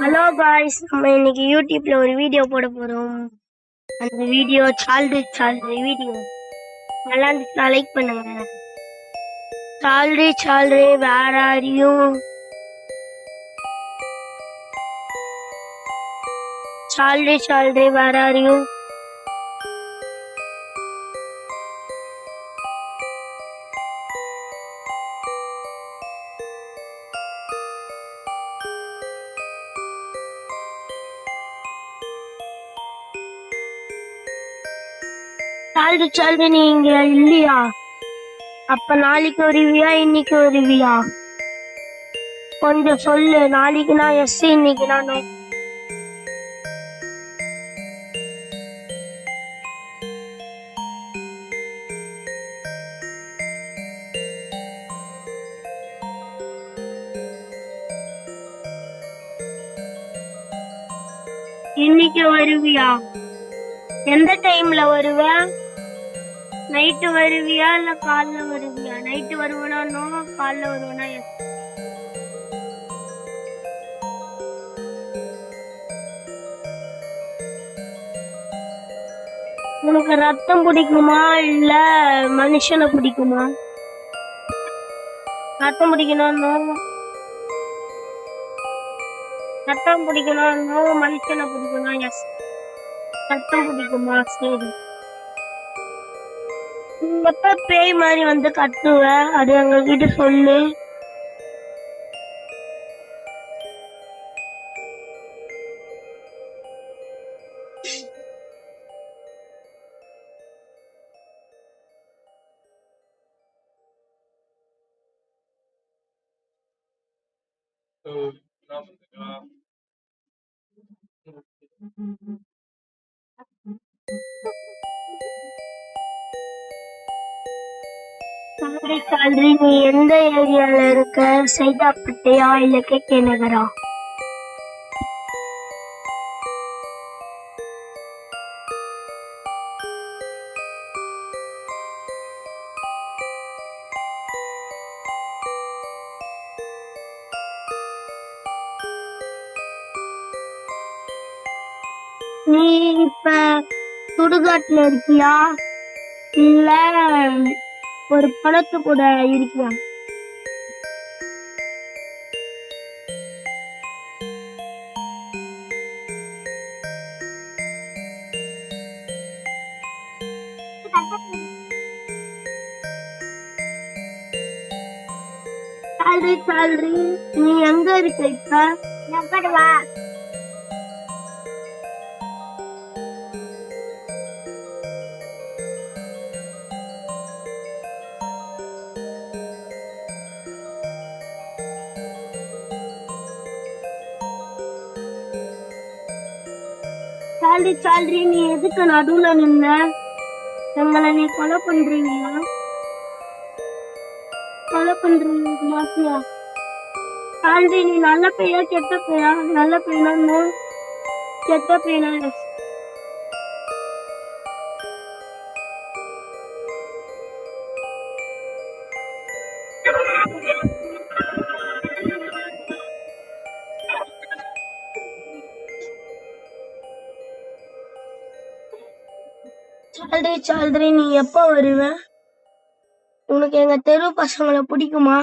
Hello guys, நம்ம இன்னைக்கு யூடியூப்ல ஒரு வீடியோ போட போறோம். அந்த வீடியோ சால்ரி வீடியோ நல்லா இருந்துச்சுன்னா லைக் பண்ணுங்க. சால்ரி வேர் ஆர் யூ? சால்ரி வேர் ஆர் யூ? சால்ரி நீங்க இல்லையா? அப்ப நாளைக்கு வருவியா, இன்னைக்கு வருவியா? கொஞ்சம் சொல்லு. நாளைக்கு நான் எஸ், இன்னைக்கு நான் no. இன்னைக்கு வருவியா? எந்த டைம்ல வருவ? நைட்டு வருவியா இல்ல காலைல வருவியா? நைட்டு வருவனா நோ, காலைல வருவனா எஸ். உனக்கு ரத்தம் பிடிக்குமா இல்ல மனுஷனை பிடிக்குமா? ரத்தம் பிடிக்கணும். ரத்தம் பிடிக்கணும். மனுஷனை பிடிக்கணும். எஸ். ரத்தம் பிடிக்குமா? சரி. நீ எப்ப பேய் மாதிரி வந்து கத்துவ? அது எங்க கிட்ட சொல்லு. சால்ரி நீ எந்த ஏரியால இருக்க? சைதாப்பேட்டையா இல்ல கே நகரா? நீ இப்ப சுடுகாட்டுல இருக்கியா இல்ல ஒரு பணத்து கூட இருக்கியா? சால்ரி நீ எங்க இருக்க இப்ப? நம்படுவா. சால்ரி நீ எதுக்கு நடுவுல நின்ன? எங்களை நீ கொலை பண்றீங்களா? கொலை பண்றீங்க மாசியா? சால்ரி நீ நல்ல பையா கெட்ட பையா? நல்ல பையனா நோ, கெட்ட பையனா எஸ். சால்ரி நீ எப்ப வருவ? உனக்கு எங்க தெரு பசங்களை பிடிக்குமா?